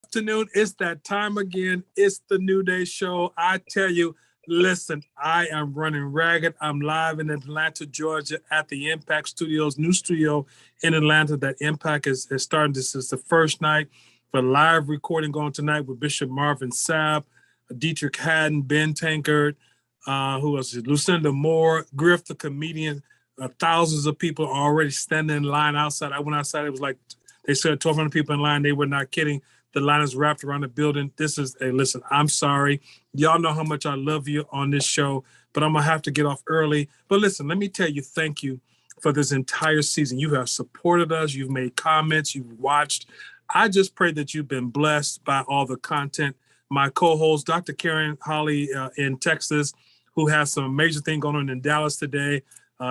Afternoon. It's that time again. It's the New Day Show. I tell you, listen, I am running ragged. I'm live in Atlanta, Georgia at the Impact Studios, new studio in Atlanta. That Impact is starting. This is the first night for live recording going tonight with Bishop Marvin Sapp, Dietrich Haddon, Ben Tankard, who else? Lucinda Moore, Griff, the comedian. Thousands of people are already standing in line outside. I went outside. It was like they said 1,200 people in line. They were not kidding. The line is wrapped around the building. This is listen, I'm sorry. Y'all know how much I love you on this show, but I'm going to have to get off early. But listen, let me tell you, thank you for this entire season. You have supported us. You've made comments. You've watched. I just pray that you've been blessed by all the content. My co-host, Dr. Karen Holly in Texas, who has some major thing going on in Dallas today.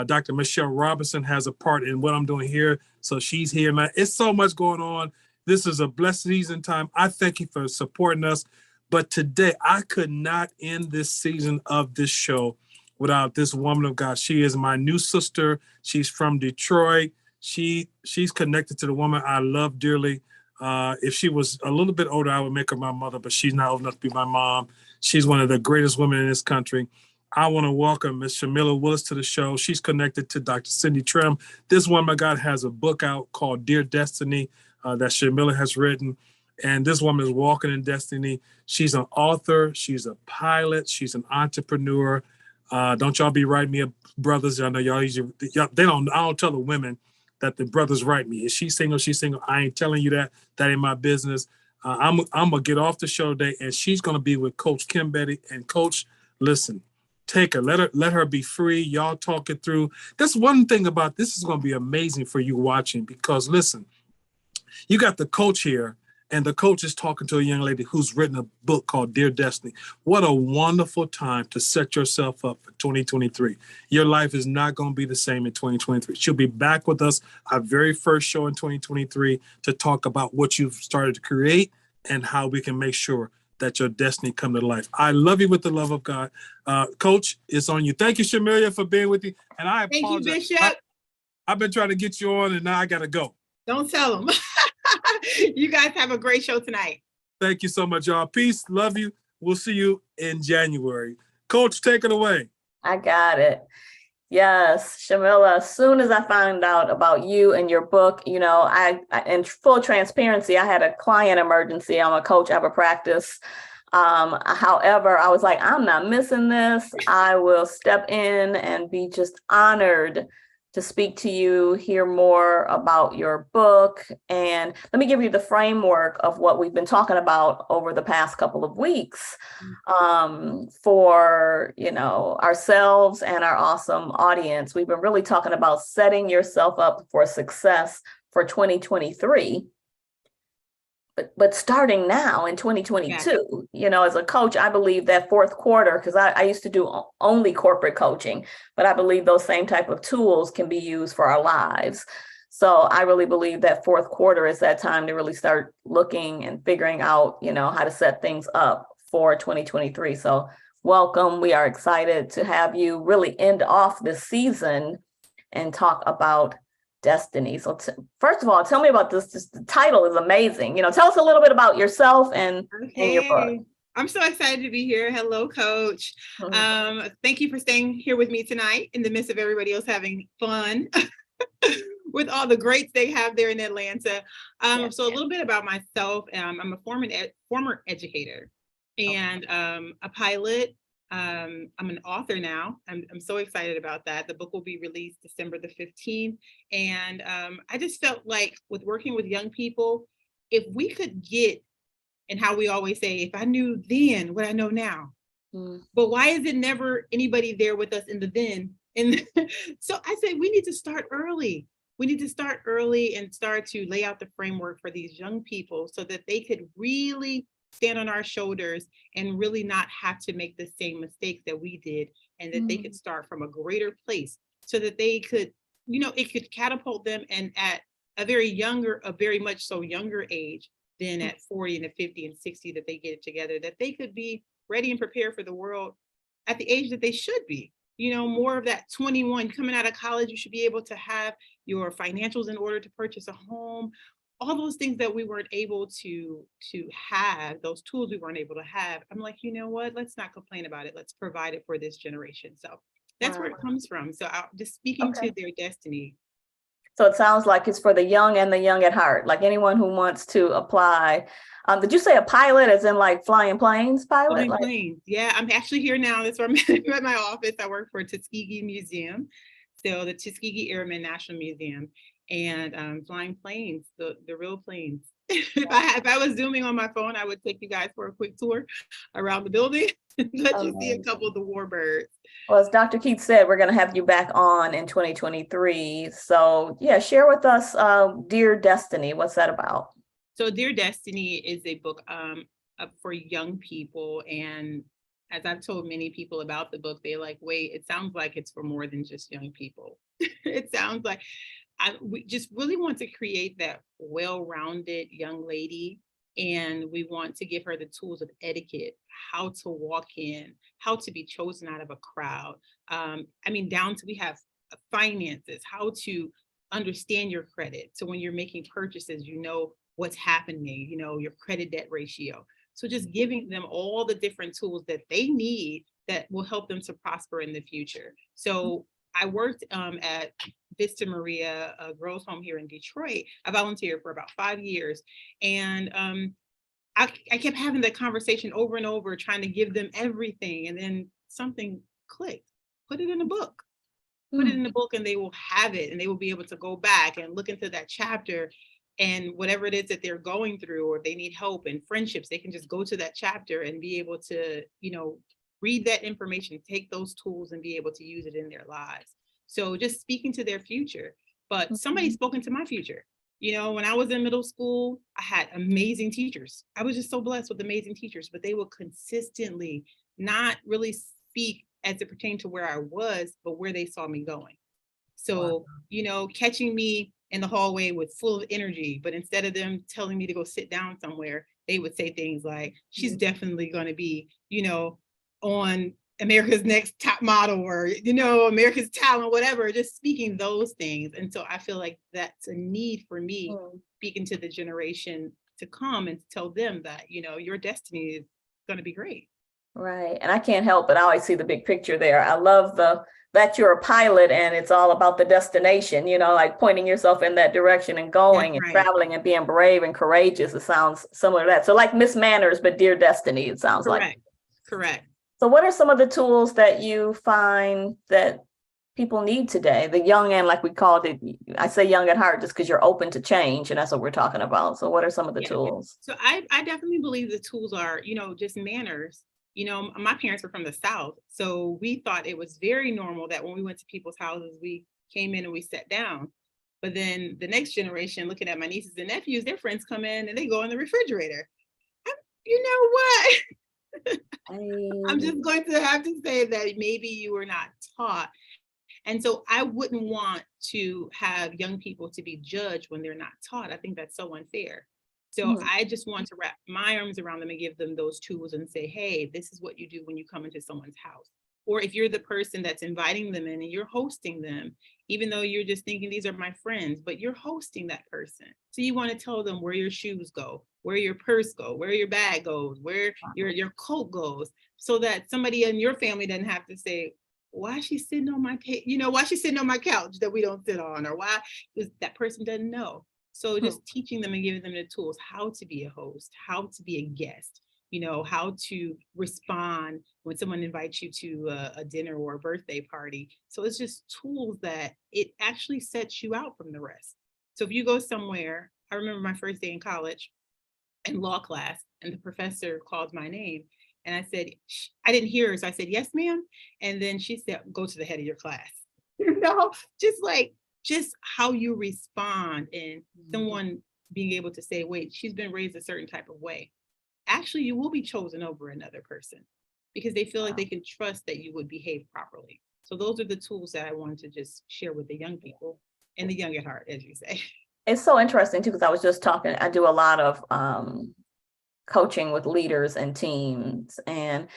Dr. Michelle Robinson has a part in what I'm doing here. So she's here, man. It's so much going on. This is a blessed season time. I thank you for supporting us. But today, I could not end this season of this show without this woman of God. She is my new sister. She's from Detroit. She's connected to the woman I love dearly. If she was a little bit older, I would make her my mother, but she's not old enough to be my mom. She's one of the greatest women in this country. I want to welcome Ms. Shamalia Willis to the show. She's connected to Dr. Cindy Trim. This woman of God has a book out called Dear Destiny that Sha'Malia has written. And this woman is walking in destiny. She's an author. She's a pilot. She's an entrepreneur. Don't y'all be writing me, brothers. I know y'all I don't tell the women that the brothers write me. Is she single? She's single. I ain't telling you that. That ain't my business. I'm going to get off the show today, and she's going to be with Coach Kim Bettie. And Coach, listen, take her. Let her be free. Y'all talk it through. That's one thing about this is going to be amazing for you watching because, listen, you got the coach here, and the coach is talking to a young lady who's written a book called Dear Destiny. What a wonderful time to set yourself up for 2023. Your life is not going to be the same in 2023. She'll be back with us, our very first show in 2023, to talk about what you've started to create and how we can make sure that your destiny come to life. I love you with the love of God. Coach, it's on you. Thank you, Sha'Malia, for being with me. And I apologize. Thank you, Bishop. I've been trying to get you on, and now I got to go. Don't tell them. You guys have a great show tonight. Thank you so much, y'all. Peace. Love you. We'll see you in January. Coach, take it away. I got it. Yes, Sha'Malia, as soon as I found out about you and your book, you know, I in full transparency, I had a client emergency. I'm a coach, I have a practice. However, I was like, I'm not missing this. I will step in and be just honored to speak to you, hear more about your book. And let me give you the framework of what we've been talking about over the past couple of weeks for, you know, ourselves and our awesome audience. We've been really talking about setting yourself up for success for 2023. But starting now in 2022, you know, as a coach, I believe that fourth quarter, because I used to do only corporate coaching, but I believe those same type of tools can be used for our lives. So I really believe that fourth quarter is that time to really start looking and figuring out, you know, how to set things up for 2023. So welcome. We are excited to have you really end off this season and talk about destiny. So first of all, tell me about this. Just the title is amazing. You know, tell us a little bit about yourself and your book. I'm so excited to be here. Hello, Coach. Thank you for staying here with me tonight in the midst of everybody else having fun with all the greats they have there in Atlanta. So a little bit about myself. I'm a former educator and a pilot. I'm an author now. I'm so excited about that. The book will be released December the 15th. And I just felt like with working with young people, if we could get, and how we always say, if I knew then what I know now, but why is it never anybody there with us in the then? And so I say we need to start early. We need to start early and start to lay out the framework for these young people so that they could really stand on our shoulders and really not have to make the same mistakes that we did, and that they could start from a greater place so that they could, you know, it could catapult them, and at a very much so younger age than at 40 and 50 and 60 that they get it together, that they could be ready and prepared for the world at the age that they should be. You know, more of that 21 coming out of college, you should be able to have your financials in order to purchase a home. all those things that we weren't able to have, those tools we weren't able to have, I'm like, you know what, let's not complain about it. Let's provide it for this generation. So that's where it comes from. So just speaking to their destiny. So it sounds like it's for the young and the young at heart, like anyone who wants to apply. Did you say a pilot as in like flying planes pilot? Flying planes. Yeah, I'm actually here now. That's where I'm at my office. I work for Tuskegee Museum. So the Tuskegee Airmen National Museum, and flying planes, the real planes. If I was zooming on my phone, I would take you guys for a quick tour around the building and let you see a couple of the warbirds. Well, as Dr. Keith said, we're going to have you back on in 2023. So yeah, share with us Dear Destiny. What's that about? So Dear Destiny is a book for young people. And as I've told many people about the book, they're like, wait, it sounds like it's for more than just young people. It sounds like we just really want to create that well-rounded young lady. And we want to give her the tools of etiquette, how to walk in, how to be chosen out of a crowd. Down to we have finances, how to understand your credit. So when you're making purchases, you know what's happening, you know, your credit debt ratio. So just giving them all the different tools that they need that will help them to prosper in the future. So I worked at Vista Maria, a girls' home here in Detroit. I volunteered for about 5 years. And I kept having that conversation over and over, trying to give them everything. And then something clicked. Put it in a book. Put it in the book and they will have it, and they will be able to go back and look into that chapter, and whatever it is that they're going through, or if they need help and friendships, they can just go to that chapter and be able to, you know, read that information, take those tools and be able to use it in their lives. So just speaking to their future, but somebody spoke into my future. You know, when I was in middle school, I had amazing teachers. I was just so blessed with amazing teachers, but they would consistently not really speak as it pertained to where I was, but where they saw me going. So, you know, catching me in the hallway with full of energy, but instead of them telling me to go sit down somewhere, they would say things like, she's definitely going to be, you know, on America's Next Top Model, or, you know, America's Talent, whatever, just speaking those things. And so I feel like that's a need for me speaking to the generation to come and tell them that, you know, your destiny is going to be great. Right. And I can't help but I always see the big picture there. I love that you're a pilot and it's all about the destination, you know, like pointing yourself in that direction and going and traveling and being brave and courageous. It sounds similar to that. So like Miss Manners, but Dear Destiny, it sounds like. Correct. So what are some of the tools that you find that people need today? The young, and like we called it, I say young at heart just because you're open to change, and that's what we're talking about. So what are some of the tools? So I definitely believe the tools are, you know, just manners. You know, my parents were from the South, so we thought it was very normal that when we went to people's houses, we came in and we sat down. But then the next generation, looking at my nieces and nephews, their friends come in and they go in the refrigerator. You know what? I'm just going to have to say that maybe you were not taught. And so I wouldn't want to have young people to be judged when they're not taught. I think that's so unfair. So I just want to wrap my arms around them and give them those tools and say, hey, this is what you do when you come into someone's house. Or if you're the person that's inviting them in and you're hosting them, even though you're just thinking these are my friends, but you're hosting that person. So you want to tell them where your shoes go, where your purse go, where your bag goes, where your coat goes, so that somebody in your family doesn't have to say, why is she sitting on my why is she sitting on my couch that we don't sit on, or why that person doesn't know. So just teaching them and giving them the tools, how to be a host, how to be a guest, you know, how to respond when someone invites you to a dinner or a birthday party. So it's just tools that it actually sets you out from the rest. So if you go somewhere, I remember my first day in college in law class, and the professor called my name. And I said, I didn't hear her. So I said, yes, ma'am. And then she said, go to the head of your class. You know, just how you respond, and someone being able to say, wait, she's been raised a certain type of way. Actually, you will be chosen over another person because they feel like they can trust that you would behave properly. So those are the tools that I wanted to just share with the young people and the young at heart, as you say. It's so interesting too, because I was just talking, I do a lot of coaching with leaders and teams, and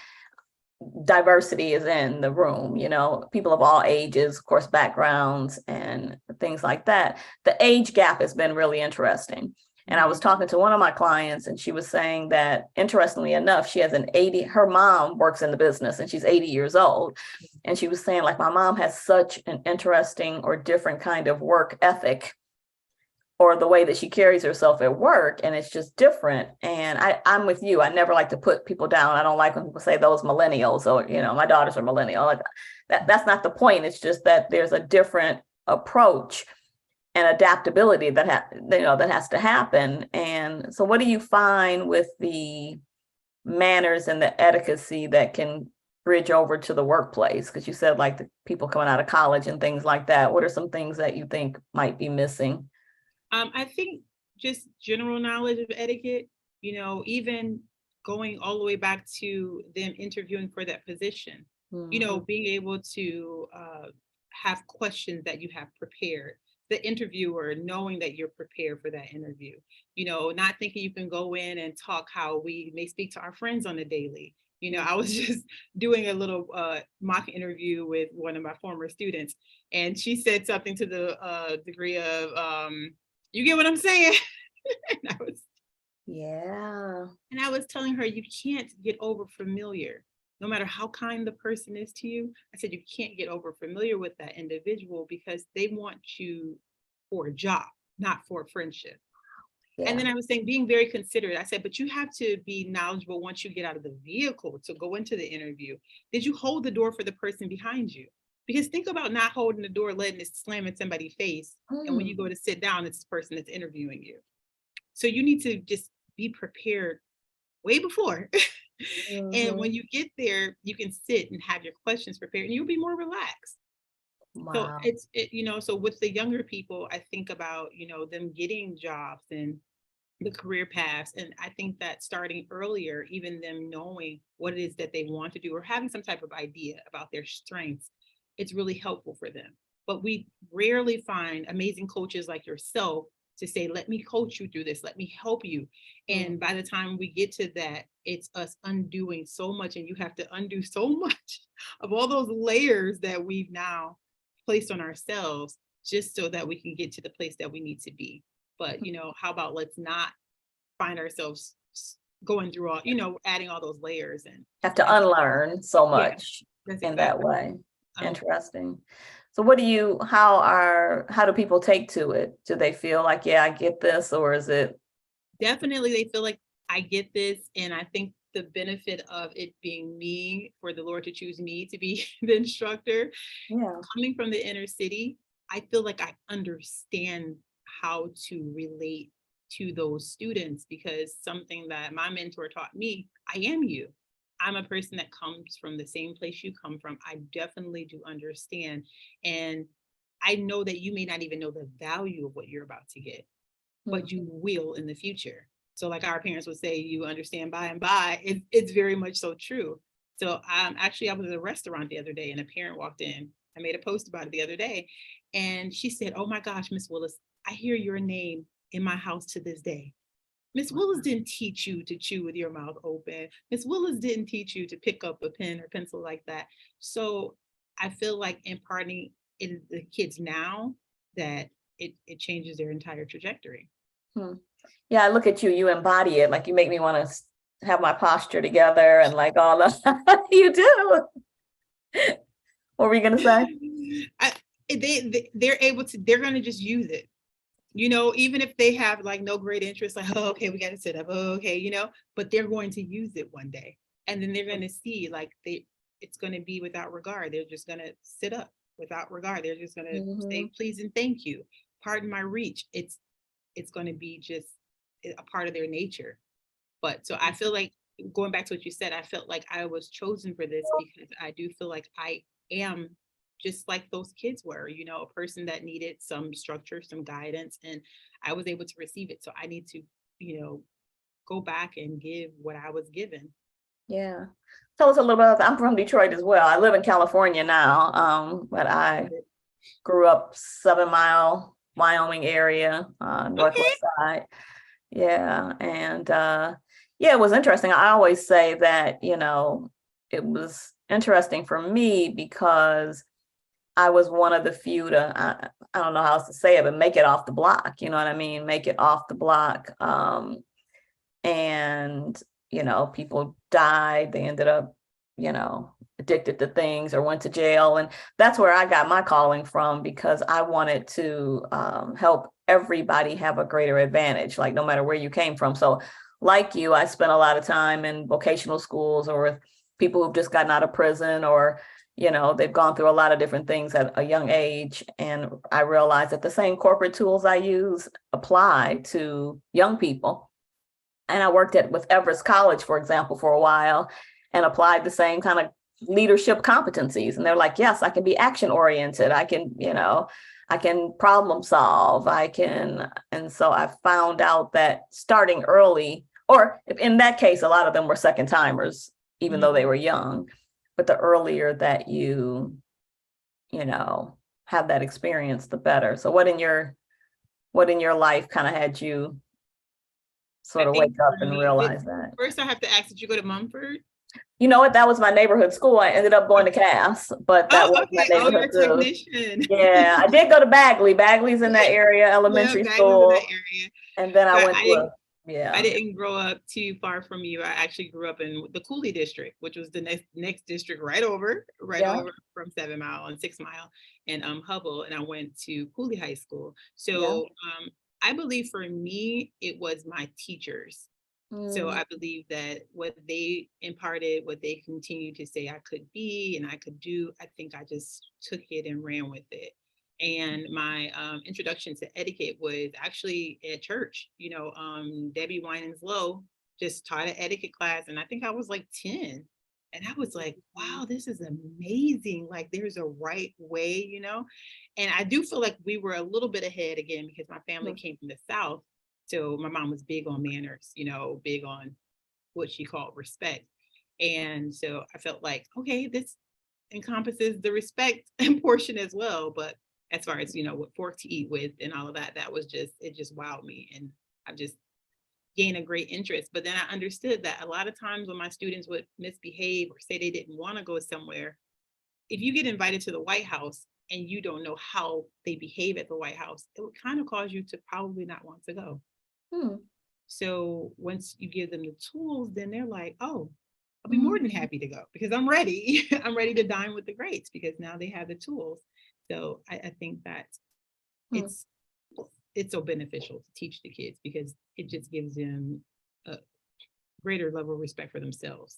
diversity is in the room, you know, people of all ages, of course, backgrounds and things like that. The age gap has been really interesting. And I was talking to one of my clients, and she was saying that, interestingly enough, she has her mom works in the business, and she's 80 years old. And she was saying, like, my mom has such an interesting or different kind of work ethic, or the way that she carries herself at work, and it's just different. And I'm with you. I never like to put people down. I don't like when people say those millennials, or, my daughters are millennial. Like, that's not the point. It's just that there's a different approach and adaptability that has to happen. And so what do you find with the manners and the etiquette that can bridge over to the workplace? Because you said, like, the people coming out of college and things like that. What are some things that you think might be missing? I think just general knowledge of etiquette, even going all the way back to them interviewing for that position, being able to have questions that you have prepared, the interviewer knowing that you're prepared for that interview, not thinking you can go in and talk how we may speak to our friends on a daily. I was just doing a little mock interview with one of my former students, and she said something to the degree of, you get what I'm saying? And I was telling her, you can't get over familiar, no matter how kind the person is to you. I said, you can't get over familiar with that individual, because they want you for a job, not for a friendship. Yeah. And then I was saying, being very considerate. I said, but you have to be knowledgeable once you get out of the vehicle to go into the interview. Did you hold the door for the person behind you? Because think about not holding the door, letting it slam in somebody's face. And when you go to sit down, it's the person that's interviewing you. So you need to just be prepared way before. And when you get there, you can sit and have your questions prepared, and you'll be more relaxed. Wow. So so with the younger people, I think about, them getting jobs and the career paths. And I think that starting earlier, even them knowing what it is that they want to do, or having some type of idea about their strengths, it's really helpful for them. But we rarely find amazing coaches like yourself to say, let me coach you through this, let me help you. And by the time we get to that, it's us undoing so much, and you have to undo so much of all those layers that we've now placed on ourselves, just so that we can get to the place that we need to be. But, how about let's not find ourselves going through all, adding all those layers, and have to unlearn so much in that way. Interesting. So how do people take to it? Do they feel like, I get this, or is it? Definitely, they feel like, I get this. And I think the benefit of it being me, for the Lord to choose me to be the instructor, coming from the inner city, I feel like I understand how to relate to those students, because something that my mentor taught me, I am you. I'm a person that comes from the same place you come from. I definitely do understand. And I know that you may not even know the value of what you're about to get, but you will in the future. So like our parents would say, you understand by and by. It's very much so true. So actually, I was at a restaurant the other day, and a parent walked in. I made a post about it the other day. And she said, oh my gosh, Miss Willis, I hear your name in my house to this day. Miss Willis didn't teach you to chew with your mouth open. Miss Willis didn't teach you to pick up a pen or pencil like that. So I feel like imparting in the kids now, that it changes their entire trajectory. Yeah, I look at you, you embody it. Like, you make me want to have my posture together and like all of you do. What were you going to say? They're able to, they're going to just use it. Even if they have like no great interest, like, oh, okay, we got to sit up. Oh, okay, but they're going to use it one day. And then they're going to see like it's going to be without regard. They're just going to sit up without regard. They're just going to say, please and thank you. Pardon my reach. It's going to be just a part of their nature. But so I feel like, going back to what you said, I felt like I was chosen for this, because I do feel like I am just like those kids were, a person that needed some structure, some guidance, and I was able to receive it. So I need to, go back and give what I was given. Yeah. Tell us a little bit. I'm from Detroit as well. I live in California now, but I grew up 7 Mile, Wyoming area, northwest side. Yeah. And it was interesting. I always say that, it was interesting for me because I was one of the few to, I don't know how else to say it, but make it off the block. You know what I mean? Make it off the block. And, people died. They ended up, addicted to things or went to jail. And that's where I got my calling from, because I wanted to help everybody have a greater advantage, like no matter where you came from. So like you, I spent a lot of time in vocational schools or with people who've just gotten out of prison, or they've gone through a lot of different things at a young age. And I realized that the same corporate tools I use apply to young people. And I worked with Everest College, for example, for a while, and applied the same kind of leadership competencies. And they're like, yes, I can be action oriented. I can problem solve. And so I found out that starting early, or in that case, a lot of them were second timers, even though they were young. But the earlier that you have that experience, the better. So what in your life kind of had you sort of wake up and realize that? First, I have to ask, did you go to Mumford? You know what? That was my neighborhood school. I ended up going to Cass, but that was my neighborhood school. Technician. Yeah, I did go to Bagley. Bagley's in that area, elementary school. In that area. And then I went to I didn't grow up too far from you. I actually grew up in the Cooley district, which was the next district right over from 7 Mile and 6 Mile and Hubble. And I went to Cooley High School. So I believe for me, it was my teachers. So I believe that what they imparted, what they continued to say I could be and I could do, I think I just took it and ran with it. And my introduction to etiquette was actually at church. Debbie Winans-Lowe just taught an etiquette class, and I think I was like 10. And I was like, wow, this is amazing. Like, there's a right way, And I do feel like we were a little bit ahead again, because my family came from the South. So my mom was big on manners, big on what she called respect. And so I felt like, okay, this encompasses the respect portion as well. But as far as, what fork to eat with and all of that, it just wowed me. And I've just gained a great interest. But then I understood that a lot of times when my students would misbehave or say they didn't want to go somewhere, if you get invited to the White House and you don't know how they behave at the White House, it would kind of cause you to probably not want to go. So once you give them the tools, then they're like, oh, I'll be more than happy to go, because I'm ready. I'm ready to dine with the greats, because now they have the tools. So I think that it's so beneficial to teach the kids, because it just gives them a greater level of respect for themselves.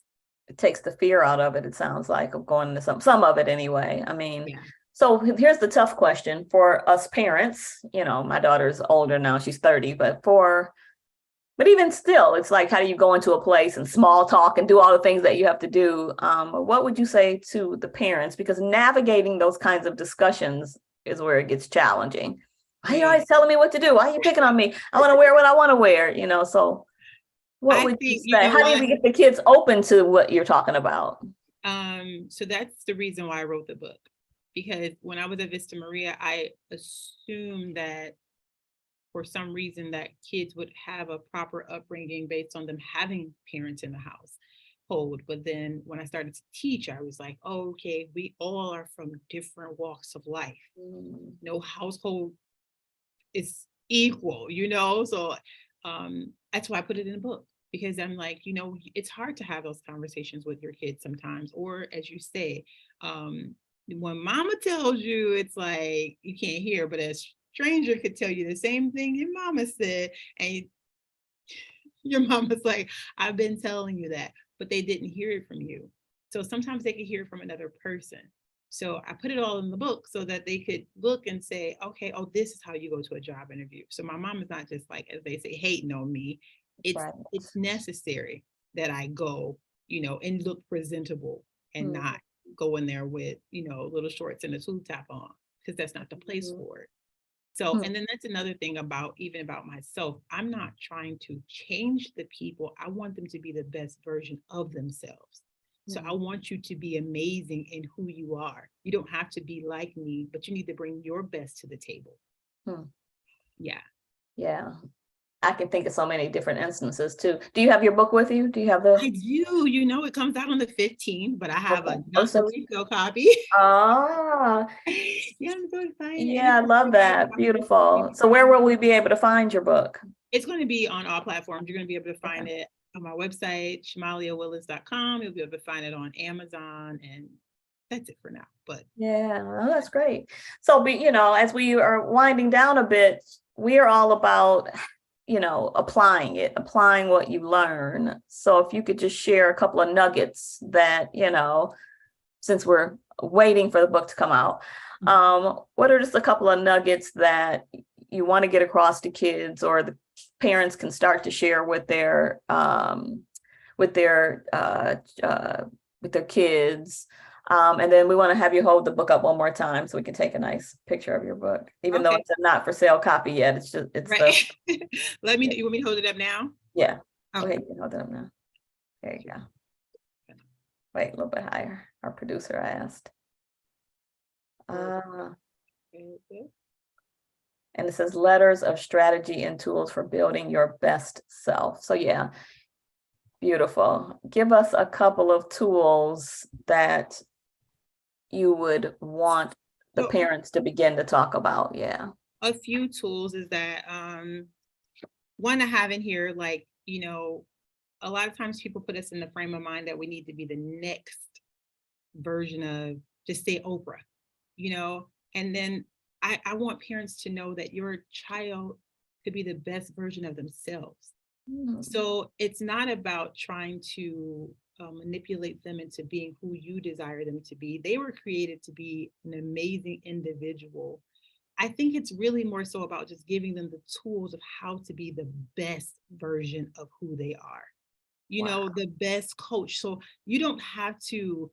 It takes the fear out of it, it sounds like, of going to some of it anyway. I mean, So here's the tough question for us parents. My daughter's older now, she's 30, but even still, it's like, how do you go into a place and small talk and do all the things that you have to do? What would you say to the parents? Because navigating those kinds of discussions is where it gets challenging. Why are you always telling me what to do? Why are you picking on me? I want to wear what I want to wear, So what would you say? How do we get the kids open to what you're talking about? So that's the reason why I wrote the book. Because when I was at Vista Maria, I assumed that for some reason that kids would have a proper upbringing based on them having parents in the household. But then when I started to teach, I was like, oh, okay, we all are from different walks of life. No household is equal, So that's why I put it in the book, because I'm like, it's hard to have those conversations with your kids sometimes. Or as you say, when mama tells you, it's like you can't hear, but a stranger could tell you the same thing your mama said, and your mama's like, I've been telling you that, but they didn't hear it from you. So sometimes they could hear it from another person. So I put it all in the book so that they could look and say, okay, oh, this is how you go to a job interview. So my mom is not just like, as they say, hating on me. It's necessary that I go, and look presentable and not go in there with, little shorts and a tube top on, because that's not the place for it. So, and then that's another thing about myself. I'm not trying to change the people. I want them to be the best version of themselves. So I want you to be amazing in who you are. You don't have to be like me, but you need to bring your best to the table. Yeah. I can think of so many different instances too. Do you have your book with you? Do you have the? I do. You know, it comes out on the 15th, but I have a Oh, not for resale copy. Ah, Yeah, I'm so excited. yeah, I love that. Beautiful. So where will we be able to find your book? It's going to be on all platforms. You're going to be able to find it on my website, ShamaliaWillis.com. You'll be able to find it on Amazon, and that's it for now. But yeah, well, that's great. So, as we are winding down a bit, we are all about, applying what you learn. So if you could just share a couple of nuggets that, since we're waiting for the book to come out, what are just a couple of nuggets that you want to get across to kids, or the parents can start to share with their kids? And then we want to have you hold the book up one more time so we can take a nice picture of your book, even though it's a not for sale copy yet. It's right. You want me to hold it up now? Yeah. Okay, you can hold it up now. There you go. Wait, a little bit higher. Our producer asked. And it says letters of strategy and tools for building your best self. So yeah, beautiful. Give us a couple of tools that you would want the parents to begin to talk about. Yeah. A few tools is that one I have in here, like, a lot of times people put us in the frame of mind that we need to be the next version of, just say Oprah, and then I want parents to know that your child could be the best version of themselves. So it's not about trying to manipulate them into being who you desire them to be. They were created to be an amazing individual. I think it's really more so about just giving them the tools of how to be the best version of who they are. The best coach. So you don't have to,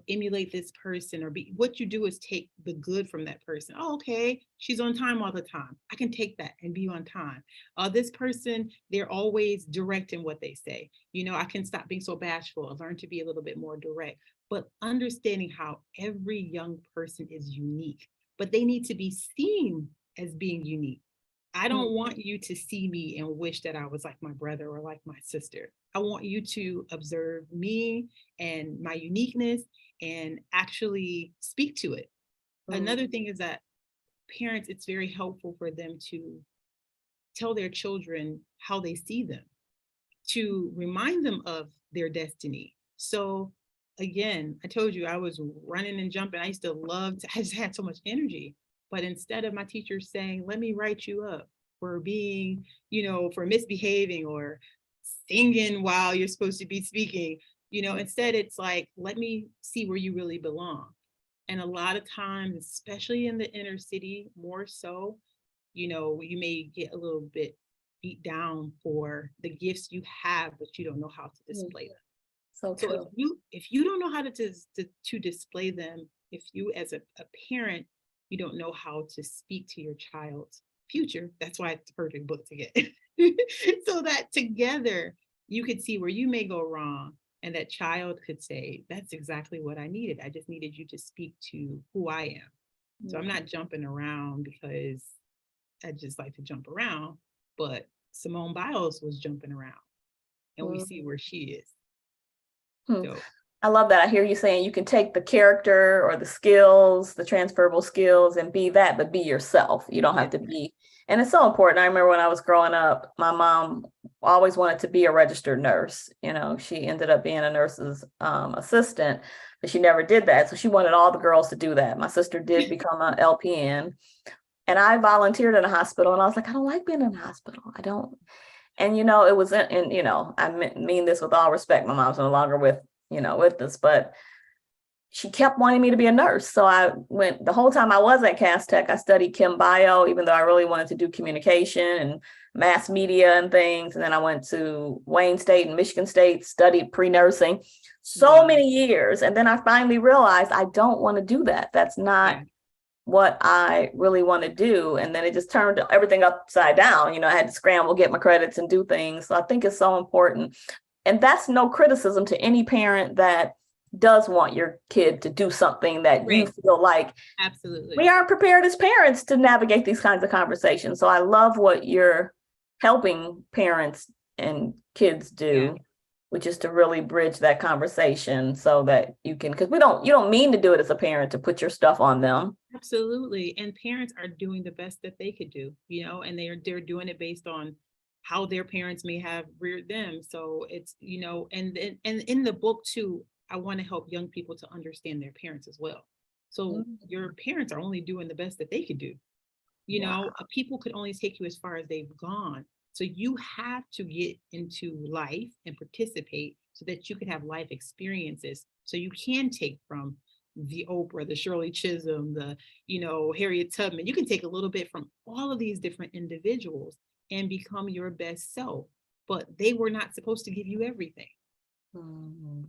emulate this person, or be, what you do is take the good from that person. Oh, okay, she's on time all the time. I can take that and be on time. This person, they're always direct in what they say. I can stop being so bashful and learn to be a little bit more direct, but understanding how every young person is unique, but they need to be seen as being unique. I don't want you to see me and wish that I was like my brother or like my sister. I want you to observe me and my uniqueness and actually speak to it. Another thing is that parents, it's very helpful for them to tell their children how they see them, to remind them of their destiny. So again, I told you I was running and jumping. I used to I just had so much energy. But instead of my teachers saying, let me write you up for being, for misbehaving or singing while you're supposed to be speaking, instead it's like, let me see where you really belong. And a lot of times, especially in the inner city, more so, you may get a little bit beat down for the gifts you have, but you don't know how to display them. So if you don't know how to display them, if you as a parent, you don't know how to speak to your child's future, that's why it's the perfect book to get. So that together you could see where you may go wrong, and that child could say, that's exactly what I needed. I just needed you to speak to who I am. So I'm not jumping around because I just like to jump around, but Simone Biles was jumping around, and we see where she is. So I love that. I hear you saying you can take the character or the skills, the transferable skills, and be that, but be yourself. You don't have to be. And it's so important. I remember when I was growing up, my mom always wanted to be a registered nurse. She ended up being a nurse's assistant, but she never did that. So she wanted all the girls to do that. My sister did become an LPN, and I volunteered in a hospital, and I was like, I don't like being in a hospital. I don't. And, it was, I mean this with all respect. My mom's no longer with us, but she kept wanting me to be a nurse. So I went, the whole time I was at Cass Tech, I studied Chem Bio, even though I really wanted to do communication and mass media and things. And then I went to Wayne State and Michigan State, studied pre-nursing, so many years. And then I finally realized I don't want to do that. That's not what I really want to do. And then it just turned everything upside down. I had to scramble, get my credits and do things. So I think it's so important. And that's no criticism to any parent that does want your kid to do something that you feel like absolutely we aren't prepared as parents to navigate these kinds of conversations. So I love what you're helping parents and kids do, which is to really bridge that conversation so that you can, because you don't mean to do it as a parent to put your stuff on them. Absolutely. And parents are doing the best that they could do, and they're doing it based on how their parents may have reared them. So it's, and in the book too, I want to help young people to understand their parents as well. So your parents are only doing the best that they could do. People could only take you as far as they've gone. So you have to get into life and participate so that you can have life experiences. So you can take from the Oprah, the Shirley Chisholm, the, Harriet Tubman. You can take a little bit from all of these different individuals and become your best self. But they were not supposed to give you everything. Mm-hmm.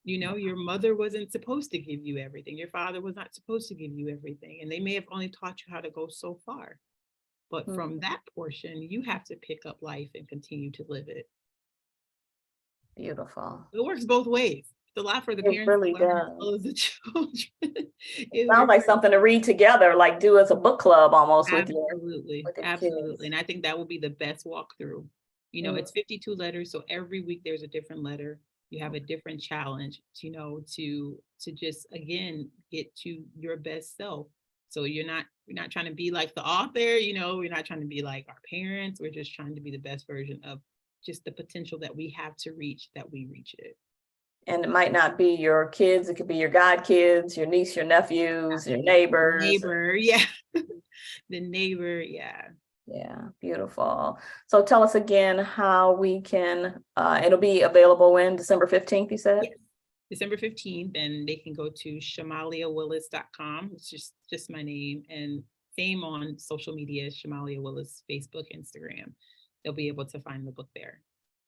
Your mother wasn't supposed to give you everything. Your father was not supposed to give you everything. And they may have only taught you how to go so far. But from that portion, you have to pick up life and continue to live it. Beautiful. It works both ways. It's a lot for the parents. It really does. As well as the children. It sounds like something to read together, like do as a book club almost. Absolutely. Absolutely. And I think that will be the best walkthrough. It's 52 letters. So every week there's a different letter. You have a different challenge, to just, again, get to your best self. So you're not trying to be like the author, we're not trying to be like our parents. We're just trying to be the best version of just the potential that we have to reach, that we reach it. And it might not be your kids. It could be your godkids, your niece, your nephews, your neighbors. The neighbor. Yeah, beautiful. So tell us again how we can, it'll be available when, December 15th, you said? Yes. December 15th, and they can go to ShamaliaWillis.com. It's just my name, and same on social media, Shamalia Willis, Facebook, Instagram. They'll be able to find the book there.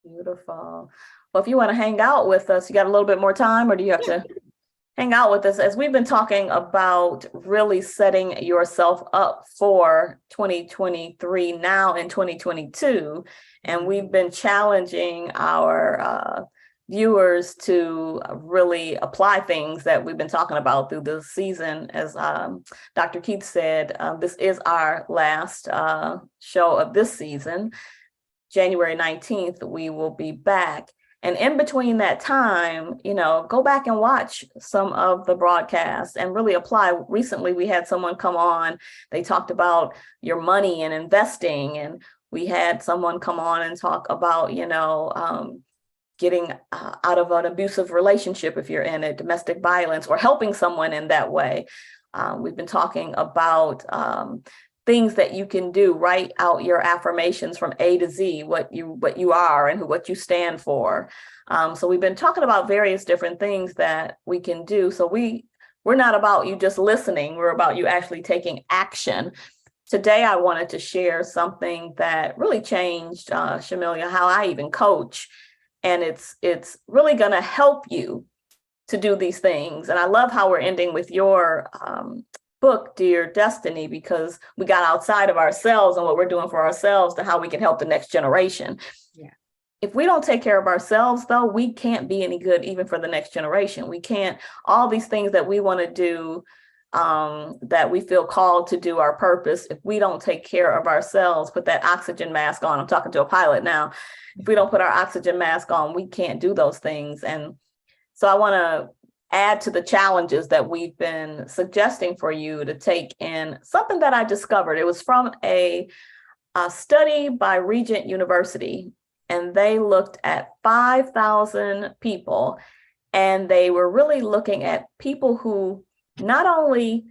Beautiful. Well, if you want to hang out with us, you got a little bit more time, or do you have to hang out with us as we've been talking about really setting yourself up for 2023 now in 2022. And we've been challenging our viewers to really apply things that we've been talking about through the season. As Dr. Keith said, this is our last show of this season. January 19th, we will be back. And in between that time, go back and watch some of the broadcasts and really apply. Recently, we had someone come on. They talked about your money and investing. And we had someone come on and talk about, getting out of an abusive relationship if you're in a domestic violence, or helping someone in that way. We've been talking about things that you can do. Write out your affirmations from A to Z, what you are and what you stand for. So we've been talking about various different things that we can do. So we're not about you just listening. We're about you actually taking action. Today, I wanted to share something that really changed, Sha'Malia, how I even coach. And it's really going to help you to do these things. And I love how we're ending with your book, Dear Destiny, because we got outside of ourselves and what we're doing for ourselves to how we can help the next generation. Yeah. If we don't take care of ourselves, though, we can't be any good even for the next generation. We can't, all these things that we want to do, that we feel called to do, our purpose, if we don't take care of ourselves, put that oxygen mask on. I'm talking to a pilot now. If we don't put our oxygen mask on, we can't do those things. And so I want to add to the challenges that we've been suggesting for you to take in something that I discovered. It was from a study by Regent University, and they looked at 5,000 people, and they were really looking at people who not only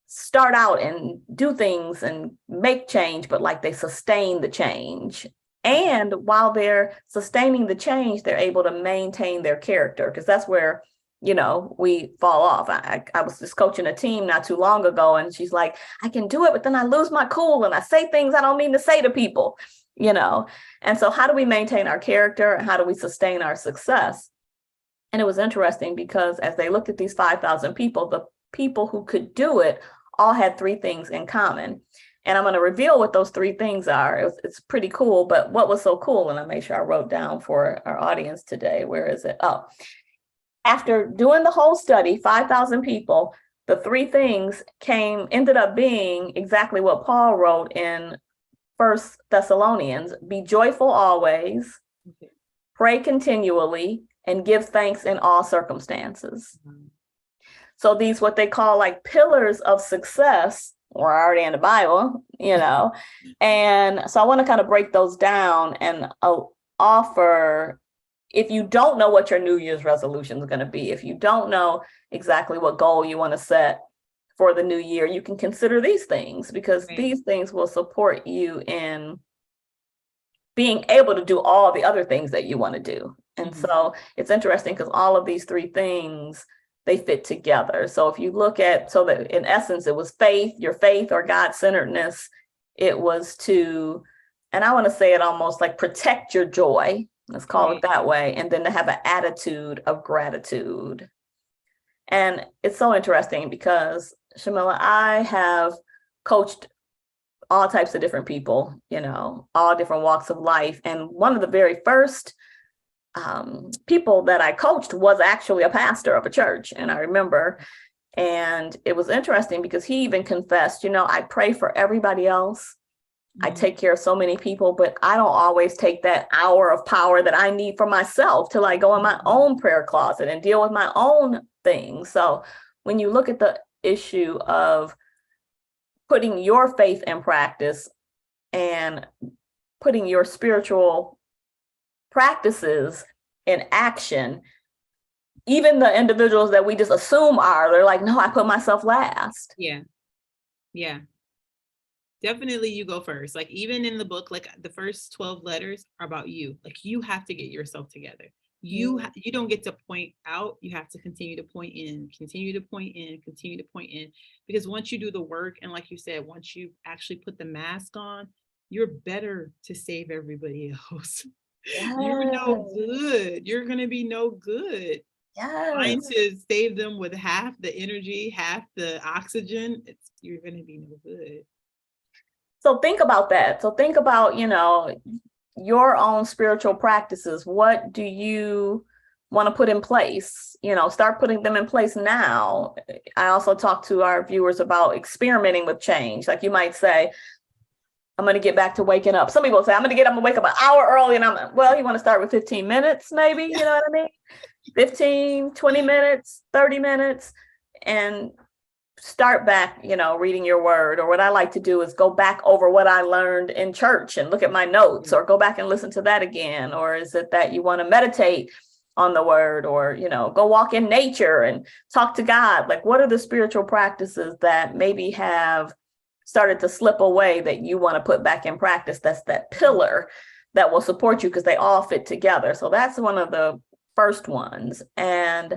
start out and do things and make change, but like they sustain the change. And while they're sustaining the change, they're able to maintain their character, because that's where, we fall off. I was just coaching a team not too long ago, and she's like, I can do it, but then I lose my cool and I say things I don't mean to say to people, And so how do we maintain our character and how do we sustain our success? And it was interesting because as they looked at these 5,000 people, the people who could do it all had three things in common. And I'm going to reveal what those three things are. It's pretty cool. But what was so cool, and I made sure I wrote down for our audience today, where is it? Oh, after doing the whole study, 5,000 people, the three things ended up being exactly what Paul wrote in First Thessalonians, be joyful always, pray continually, and give thanks in all circumstances. So these, what they call like pillars of success, were already in the Bible, and so I want to kind of break those down and offer, if you don't know what your New Year's resolution is going to be, if you don't know exactly what goal you want to set for the new year, you can consider these things, because these things will support you in being able to do all the other things that you want to do. And so it's interesting because all of these three things, they fit together. So if you look at, so that in essence, it was faith, your faith or God-centeredness, it was to, and I want to say it almost like protect your joy, let's call it that way, and then to have an attitude of gratitude. And it's so interesting because, Sha'Malia, I have coached all types of different people, all different walks of life. And one of the very first people that I coached was actually a pastor of a church. And I remember, and it was interesting because he even confessed, I pray for everybody else. I take care of so many people, but I don't always take that hour of power that I need for myself till I go in my own prayer closet and deal with my own things. So when you look at the issue of putting your faith in practice and putting your spiritual practices in action, even the individuals that we just assume they're like, no, I put myself last. Yeah. Definitely you go first. Like even in the book, like the first 12 letters are about you. Like you have to get yourself together. You don't get to point out, you have to continue to point in, continue to point in, continue to point in. Because once you do the work, and like you said, once you actually put the mask on, you're better to save everybody else. You're no good. You're going to be no good. Trying to save them with half the energy, half the oxygen, you're going to be no good. So think about that. So think about, your own spiritual practices. What do you want to put in place? Start putting them in place now. I also talk to our viewers about experimenting with change. Like you might say, I'm going to get back to waking up. Some people say, I'm going to get up and wake up an hour early. And you want to start with 15 minutes, maybe, you know what I mean? 15, 20 minutes, 30 minutes, and start back, reading your word. Or what I like to do is go back over what I learned in church and look at my notes, or go back and listen to that again. Or is it that you want to meditate on the word, or, go walk in nature and talk to God? Like, what are the spiritual practices that maybe have started to slip away that you want to put back in practice? That's that pillar that will support you, because they all fit together. So that's one of the first ones. And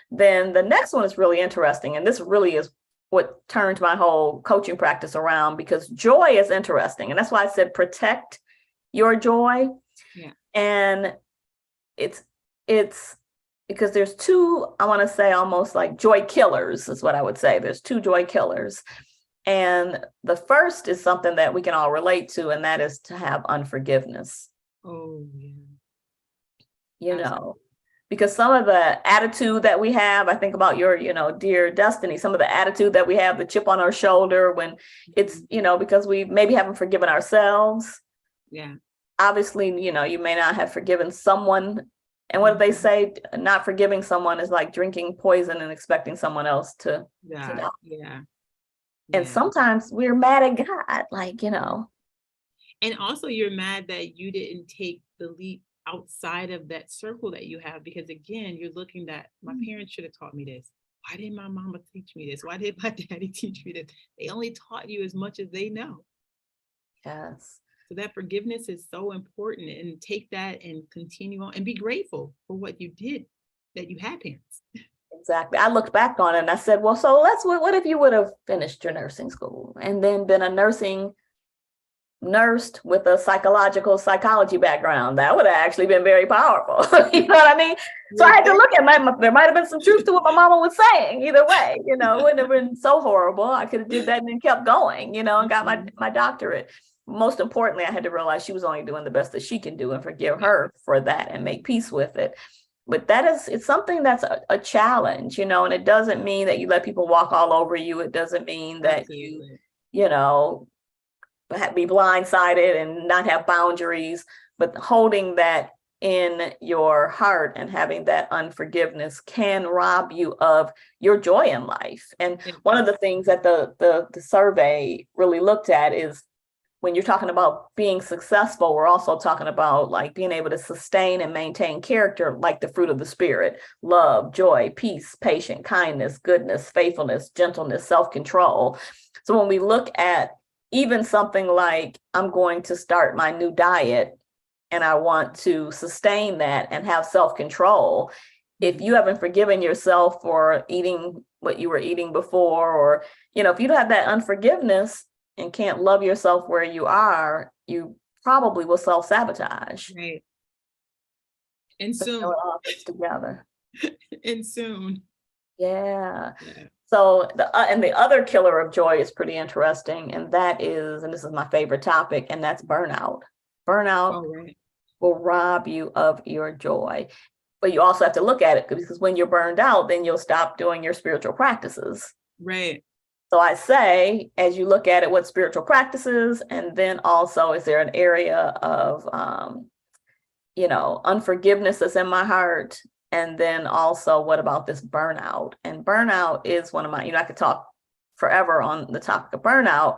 then the next one is really interesting. And this really is what turned my whole coaching practice around, because joy is interesting. And that's why I said protect your joy. Yeah. And it's because there's two, I want to say almost like joy killers is what I would say. There's two joy killers. And the first is something that we can all relate to, and that is to have unforgiveness. Oh, yeah. Because some of the attitude that we have, I think about your, dear Destiny, some of the attitude that we have, the chip on our shoulder when it's, because we maybe haven't forgiven ourselves. Yeah. Obviously, you may not have forgiven someone. And what do they say? Not forgiving someone is like drinking poison and expecting someone else to die. Yeah. And sometimes we're mad at God, And also you're mad that you didn't take the leap outside of that circle that you have, because again, you're looking at, my parents should have taught me this. Why didn't my mama teach me this? Why did my daddy teach me this? They only taught you as much as they know. Yes. So that forgiveness is so important, and take that and continue on and be grateful for what you did, that you had parents. Exactly. I looked back on it and I said, well, so what if you would have finished your nursing school and then been a nursed with a psychology background? That would have actually been very powerful. You know what I mean? So I had to look at there might have been some truth to what my mama was saying. Either way, it wouldn't have been so horrible. I could have did that and then kept going, and got my doctorate. Most importantly, I had to realize she was only doing the best that she can do, and forgive her for that and make peace with it. But it's something that's a challenge, and it doesn't mean that you let people walk all over you. It doesn't mean that you be blindsided and not have boundaries, but holding that in your heart and having that unforgiveness can rob you of your joy in life. And one of the things that the survey really looked at is when you're talking about being successful, we're also talking about like being able to sustain and maintain character, like the fruit of the spirit: love, joy, peace, patience, kindness, goodness, faithfulness, gentleness, self-control. So when we look at even something like, I'm going to start my new diet and I want to sustain that and have self-control, if you haven't forgiven yourself for eating what you were eating before, or, if you don't have that unforgiveness and can't love yourself where you are, you probably will self-sabotage. Right. And So soon. it all fits together. And soon. Yeah. So the other killer of joy is pretty interesting. And that is, and this is my favorite topic, and that's burnout. Burnout will rob you of your joy. But you also have to look at it, because when you're burned out, then you'll stop doing your spiritual practices. Right. So I say, as you look at it, what spiritual practices, and then also, is there an area of, unforgiveness that's in my heart? And then also, what about this burnout? And burnout is one of my, I could talk forever on the topic of burnout,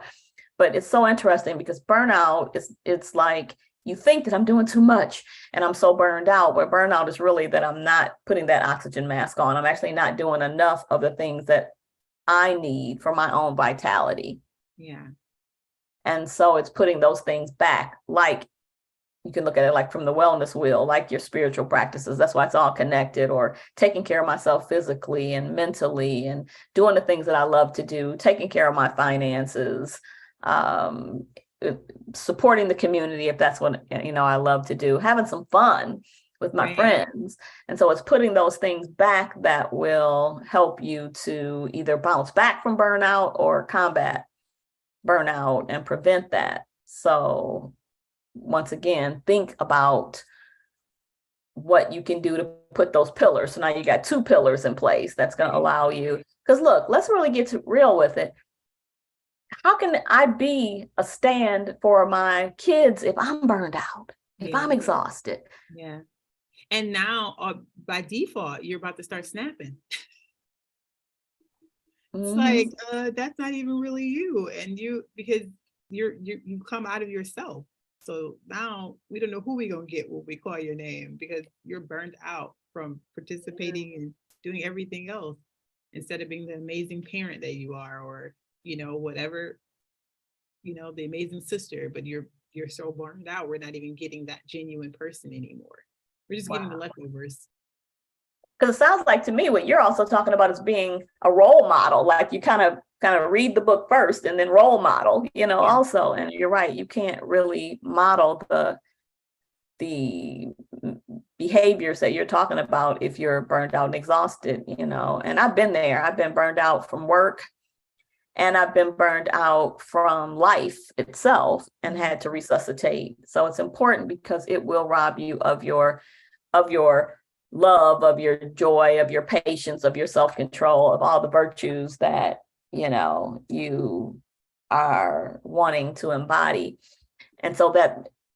but it's so interesting because burnout it's like, you think that I'm doing too much and I'm so burned out, where burnout is really that I'm not putting that oxygen mask on. I'm actually not doing enough of the things that I need for my own vitality. Yeah. And so it's putting those things back. Like, you can look at it like from the wellness wheel, like your spiritual practices. That's why it's all connected. Or taking care of myself physically and mentally, and doing the things that I love to do, taking care of my finances, supporting the community if that's what I love to do, having some fun with my friends. And so it's putting those things back that will help you to either bounce back from burnout or combat burnout and prevent that. So once again, think about what you can do to put those pillars. So now you got 2 pillars in place that's going to allow you, because look, let's really get real with it. How can I be a stand for my kids if I'm burned out, if I'm exhausted? Yeah. And now by default, you're about to start snapping. It's like, that's not even really you. And because you come out of yourself. So now we don't know who we're going to get when we call your name, because you're burned out from participating and doing everything else instead of being the amazing parent that you are, or, whatever, the amazing sister, but you're so burned out. We're not even getting that genuine person anymore. We're just getting the leftovers. Because it sounds like to me what you're also talking about is being a role model. Like, you kind of read the book first and then role model, also. And you're right, you can't really model the behaviors that you're talking about if you're burned out and exhausted, And I've been there. I've been burned out from work, and I've been burned out from life itself and had to resuscitate. So it's important because it will rob you of your love, of your joy, of your patience, of your self-control, of all the virtues that, you are wanting to embody. And so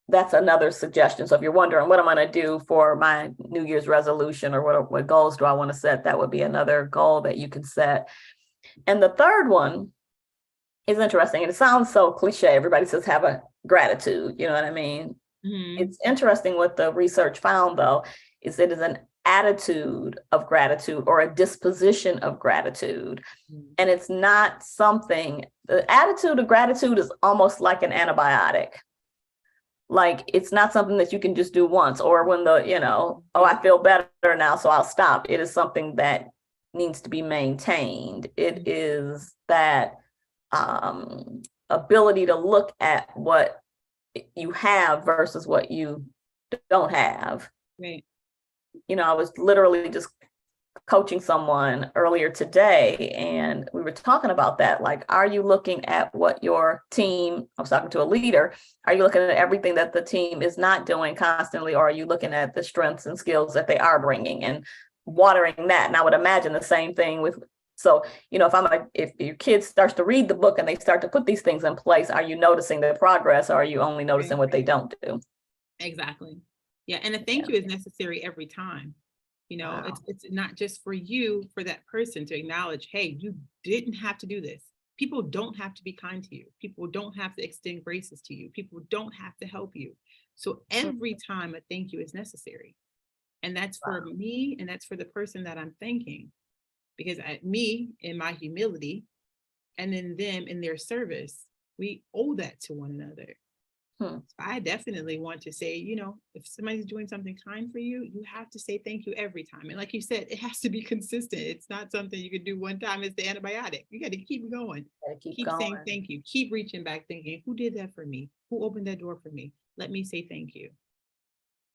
that's another suggestion. So if you're wondering, what am I going to do for my New Year's resolution, or what goals do I want to set? That would be another goal that you can set. And the third one is interesting. And it sounds so cliche. Everybody says have a gratitude. You know what I mean? Mm-hmm. It's interesting what the research found, though, is it is an attitude of gratitude or a disposition of gratitude. Mm-hmm. And it's not something, the attitude of gratitude is almost like an antibiotic. Like, it's not something that you can just do once, or when I feel better now, so I'll stop. It is something that needs to be maintained. It is that ability to look at what you have versus what you don't have. Right. I was literally just coaching someone earlier today, and we were talking about that. Like, are you looking at what your team, I was talking to a leader, are you looking at everything that the team is not doing constantly, or are you looking at the strengths and skills that they are bringing and watering that? And I would imagine the same thing with So, if your kid starts to read the book and they start to put these things in place, are you noticing the progress, or are you only noticing what they don't do? Exactly. Yeah. And a thank you is necessary every time. Wow. It's not just for you, for that person to acknowledge, hey, you didn't have to do this. People don't have to be kind to you. People don't have to extend graces to you. People don't have to help you. So every time a thank you is necessary. And that's for me, and that's for the person that I'm thanking. Because me, in my humility, and then them in their service, we owe that to one another. So I definitely want to say, if somebody's doing something kind for you, you have to say thank you every time. And like you said, it has to be consistent. It's not something you can do one time. It's the antibiotic. You got to keep going. Keep saying thank you. Keep reaching back, thinking, who did that for me? Who opened that door for me? Let me say thank you.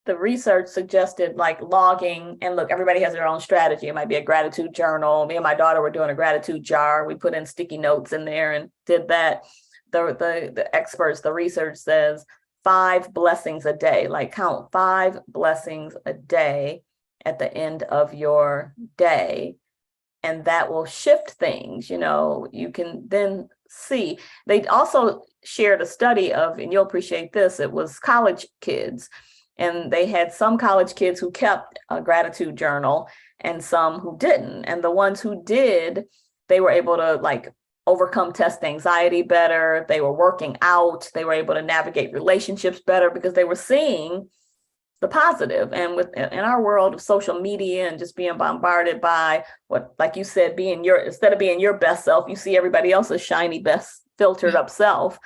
The research suggested like logging, and look, everybody has their own strategy. It might be a gratitude journal. Me and my daughter were doing a gratitude jar. We put in sticky notes in there and did that. The experts, the research says 5 blessings a day, like count 5 blessings a day at the end of your day. And that will shift things. You can then see. They also shared a study of, and you'll appreciate this, it was college kids. And they had some college kids who kept a gratitude journal and some who didn't. And the ones who did, they were able to like overcome test anxiety better. They were working out. They were able to navigate relationships better because they were seeing the positive. And in our world of social media and just being bombarded by what, like you said, instead of being your best self, you see everybody else's shiny, best filtered up self.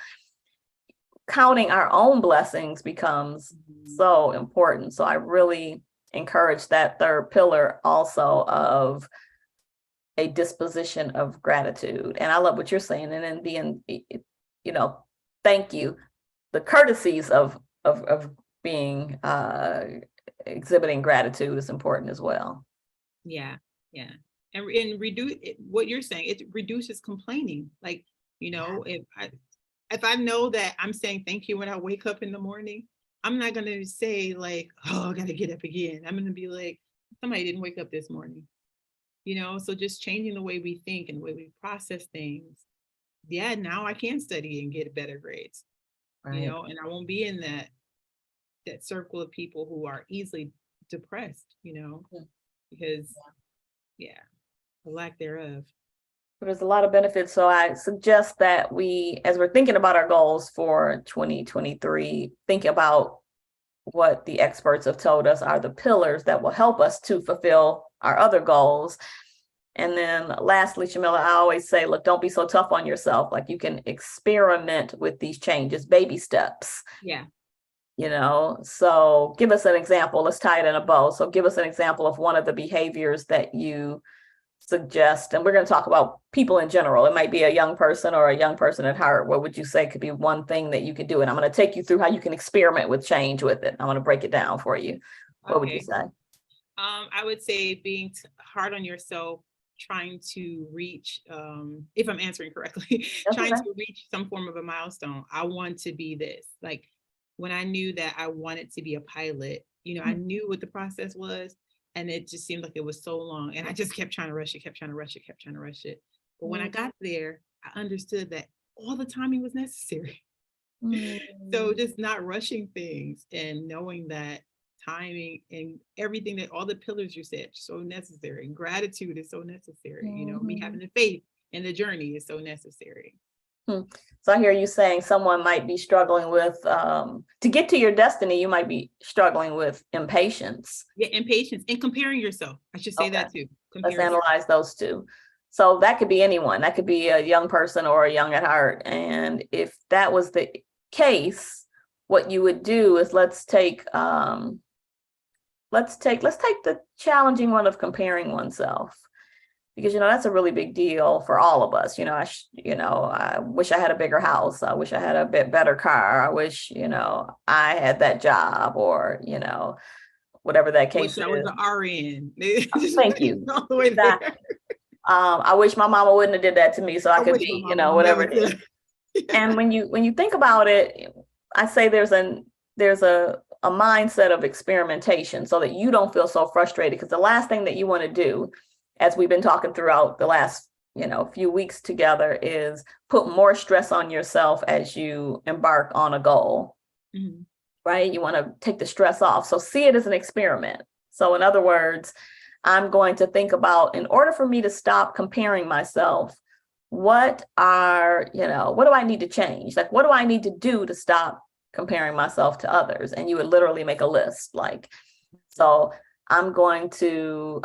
Counting our own blessings becomes so important. So I really encourage that third pillar also of a disposition of gratitude. And I love what you're saying. And then being, thank you. The courtesies of being exhibiting gratitude is important as well. Yeah. And reduce what you're saying. It reduces complaining. Like, if I know that I'm saying thank you when I wake up in the morning, I'm not going to say like, oh, I got to get up again. I'm going to be like, somebody didn't wake up this morning. So just changing the way we think and the way we process things. Yeah, now I can study and get better grades, and I won't be in that circle of people who are easily depressed, because the lack thereof. But there's a lot of benefits. So I suggest that we, as we're thinking about our goals for 2023, think about what the experts have told us are the pillars that will help us to fulfill our other goals. And then lastly, Sha'Malia, I always say, look, don't be so tough on yourself. Like you can experiment with these changes, baby steps. Yeah. So give us an example. Let's tie it in a bow. So give us an example of one of the behaviors that you suggest, and we're going to talk about people in general. It might be a young person or a young person at heart. What would you say could be one thing that you could do? And I'm going to take you through how you can experiment with change with it. I'm going to break it down for you. What would you say? I would say being hard on yourself, trying to reach, if I'm answering correctly, trying to reach some form of a milestone. I want to be this. Like when I knew that I wanted to be a pilot, I knew what the process was. And it just seemed like it was so long. And I just kept trying to rush it. But when I got there, I understood that all the timing was necessary. So just not rushing things and knowing that timing and everything, that all the pillars you said, so necessary. Gratitude is so necessary. Me having the faith in the journey is so necessary. So I hear you saying someone might be struggling with, to get to your destiny, you might be struggling with impatience. Yeah, impatience and comparing yourself. I should say that too. Let's analyze those two. So that could be anyone. That could be a young person or a young at heart. And if that was the case, what you would do is let's take the challenging one of comparing oneself. Because, that's a really big deal for all of us. I wish I had a bigger house. I wish I had a bit better car. I wish, I had that job, or, whatever that case is. I was an RN. Thank you. All the way there. I wish my mama wouldn't have did that to me, so I could be, whatever it is. And when you think about it, I say there's a mindset of experimentation so that you don't feel so frustrated, because the last thing that you want to do, as we've been talking throughout the last few weeks together is put more stress on yourself as you embark on a goal, right? You want to take the stress off. So see it as an experiment. So in other words, I'm going to think about, in order for me to stop comparing myself, what do I need to change? Like, what do I need to do to stop comparing myself to others? And you would literally make a list. Like, so I'm going to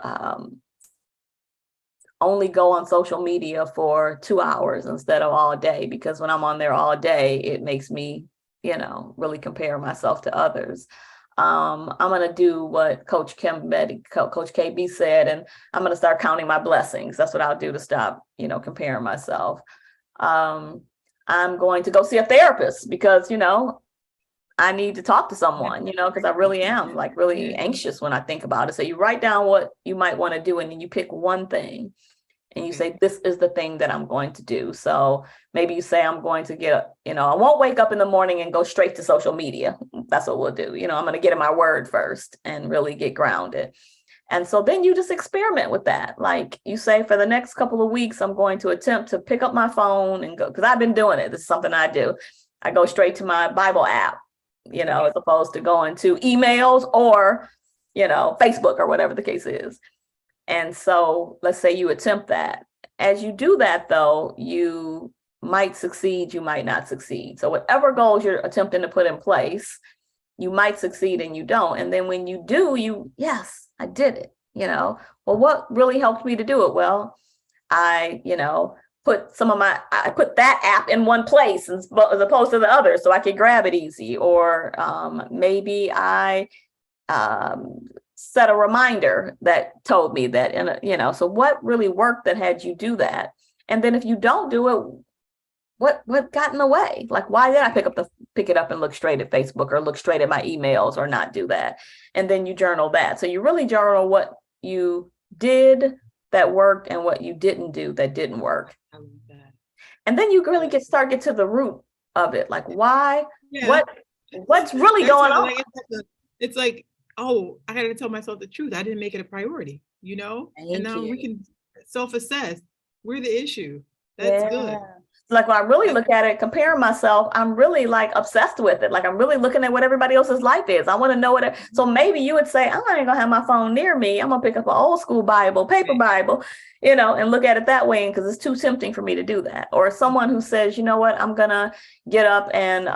only go on social media for 2 hours instead of all day, because when I'm on there all day, it makes me, really compare myself to others. I'm going to do what Coach Kim Bettie, Coach KB said, and I'm going to start counting my blessings. That's what I'll do to stop, comparing myself. I'm going to go see a therapist because, I need to talk to someone, because I really am like really anxious when I think about it. So you write down what you might want to do, and then you pick one thing and you say, this is the thing that I'm going to do. So maybe you say, I'm going to get, I won't wake up in the morning and go straight to social media. That's what we'll do. I'm going to get in my word first and really get grounded. And so then you just experiment with that. Like you say, for the next couple of weeks, I'm going to attempt to pick up my phone and go, because I've been doing it. This is something I do. I go straight to my Bible app, as opposed to going to emails or, Facebook or whatever the case is. And so let's say you attempt that. As you do that, though, you might succeed, you might not succeed. So whatever goals you're attempting to put in place, you might succeed and you don't. And then when you do, yes, I did it. Well, what really helped me to do it? Well, I, put that app in one place as opposed to the other so I could grab it easy. Or maybe I set a reminder that told me that, so what really worked that had you do that? And then if you don't do it, what got in the way? Like, why did I pick it up and look straight at Facebook or look straight at my emails or not do that? And then you journal that. So you really journal what you did that worked and what you didn't do that didn't work. I love that. And then you really get to the root of it. Like, why? Yeah. What's really going on? It's like, oh, I got to tell myself the truth. I didn't make it a priority, and now we can self-assess. We're the issue. That's good. Like when I really look at it, comparing myself, I'm really like obsessed with it. Like I'm really looking at what everybody else's life is. I want to know what so maybe you would say, I'm not even gonna have my phone near me. I'm gonna pick up an old school Bible, paper Bible, and look at it that way, because it's too tempting for me to do that. Or someone who says, you know what, I'm gonna get up and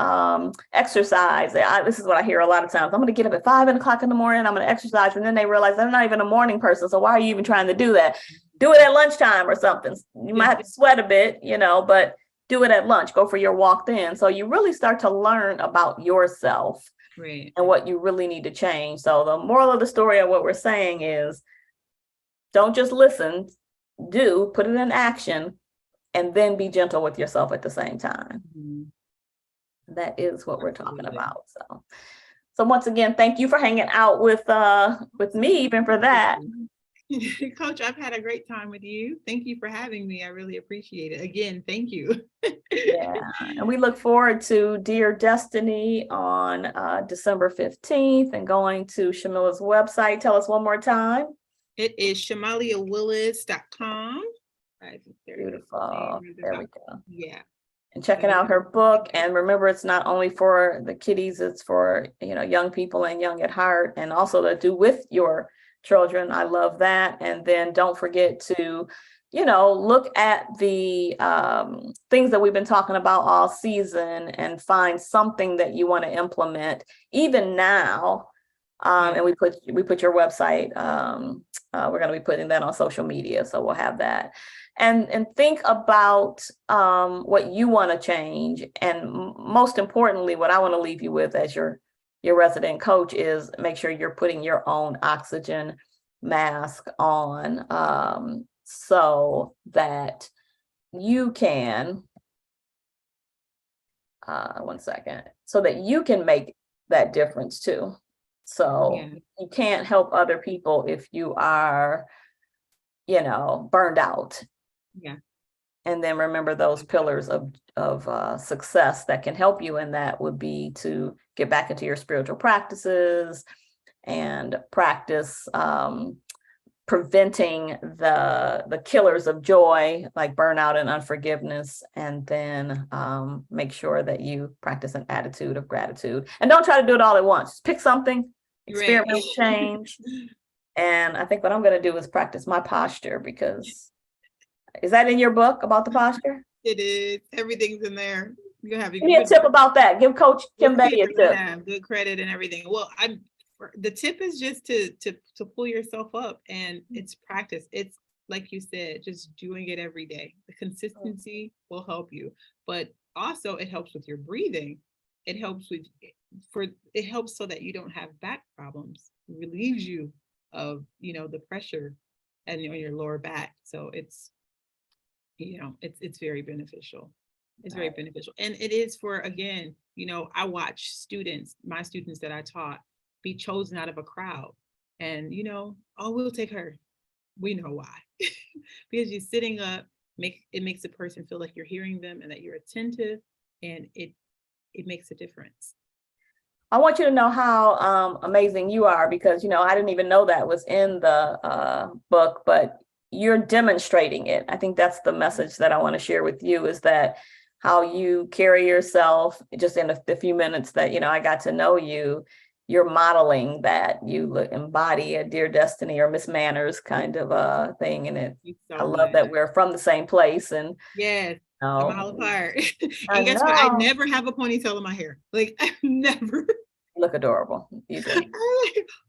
exercise. This is what I hear a lot of times. I'm gonna get up at 5 o'clock in the morning. I'm gonna exercise, and then they realize they're not even a morning person. So why are you even trying to do that? Do it at lunchtime or something. You might have to sweat a bit, but do it at lunch. Go for your walk then. So you really start to learn about yourself and what you really need to change. So the moral of the story of what we're saying is, don't just listen, put it in action, and then be gentle with yourself at the same time. That is what we're talking about. So once again, thank you for hanging out with me, even for that. Coach, I've had a great time with you. Thank you for having me. I really appreciate it. Again, thank you. Yeah, and we look forward to Dear Destiny on December 15th and going to Shamalia's website. Tell us one more time. It is ShamaliaWillis.com. Beautiful. There we go. Yeah. And checking out her book. And remember, it's not only for the kiddies, it's for, young people and young at heart, and also to do with your children. I love that. And then don't forget to, look at the things that we've been talking about all season and find something that you want to implement even now. And we put your website. We're going to be putting that on social media. So we'll have that. And think about what you want to change. And most importantly, what I want to leave you with as your resident coach is make sure you're putting your own oxygen mask on so that you can, so that you can make that difference too. So you can't help other people if you are, burned out. Yeah. And then remember those pillars of success that can help you in that would be to get back into your spiritual practices and practice preventing the killers of joy, like burnout and unforgiveness, and then make sure that you practice an attitude of gratitude. And don't try to do it all at once. Just pick something, experiment with change. And I think what I'm going to do is practice my posture, because is that in your book about the posture? It is. Everything's in there. You have Give me a tip about that. Give Coach Kim Bettie a tip. Good credit and everything. Well, the tip is just to pull yourself up, and it's practice. It's like you said, just doing it every day. The consistency will help you, but also it helps with your breathing. It helps so that you don't have back problems. It relieves you of, the pressure and on your lower back. So it's very beneficial. It's very beneficial. And it is for, again, I watch my students that I taught be chosen out of a crowd. And, oh, we'll take her. We know why. Because you're sitting up, it makes a person feel like you're hearing them and that you're attentive, and it makes a difference. I want you to know how amazing you are, because, I didn't even know that was in the book, but you're demonstrating it. I think that's the message that I want to share with you, is that how you carry yourself just in the few minutes that, I got to know you. You're modeling that. You embody a Dear Destiny or Miss Manners kind of thing. And I love that we're from the same place. And yes, a mile apart. And guess what? I never have a ponytail in my hair. Like, I never. You look adorable. You do.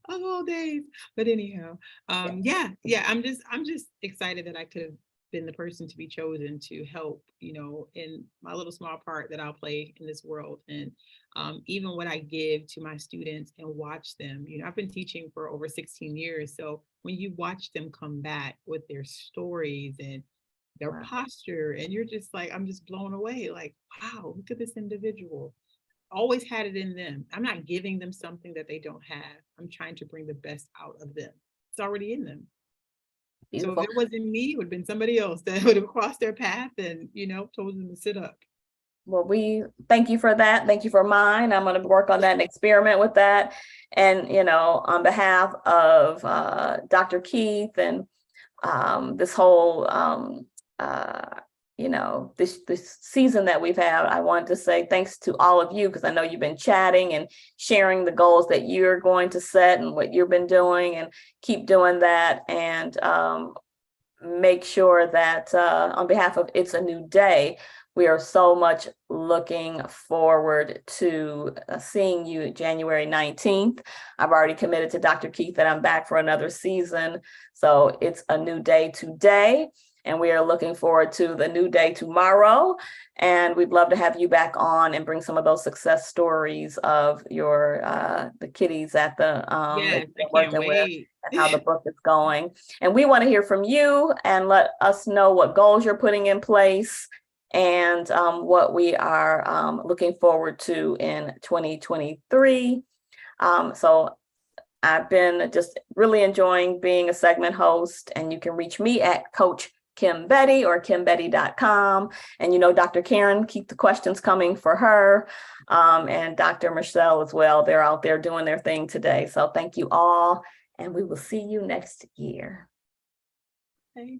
Of all days. But anyhow, yeah. I'm just excited that I could have been the person to be chosen to help, in my little small part that I'll play in this world. And even what I give to my students and watch them, I've been teaching for over 16 years. So when you watch them come back with their stories and their posture, and you're just like, I'm just blown away. Like, wow, look at this individual. Always had it in them. I'm not giving them something that they don't have. I'm trying to bring the best out of them. It's already in them. Beautiful. So if it wasn't me, it would have been somebody else that would have crossed their path and, told them to sit up. Well, we thank you for that. Thank you for mine. I'm going to work on that and experiment with that. And, on behalf of Dr. Keith and this whole, this season that we've had, I want to say thanks to all of you, because I know you've been chatting and sharing the goals that you're going to set and what you've been doing, and keep doing that. And make sure that on behalf of It's a New Day, we are so much looking forward to seeing you January 19th. I've already committed to Dr. Keith that I'm back for another season. So it's a new day today. And we are looking forward to the new day tomorrow. And we'd love to have you back on and bring some of those success stories of your the kiddies at the yes, I can't wait. And how the book is going. And we want to hear from you and let us know what goals you're putting in place and what we are looking forward to in 2023. So I've been just really enjoying being a segment host, and you can reach me at Coach Kim Bettie or kimbettie.com. And Dr. Karen, keep the questions coming for her, and Dr. Michelle as well. They're out there doing their thing today. So thank you all, and we will see you next year. Okay.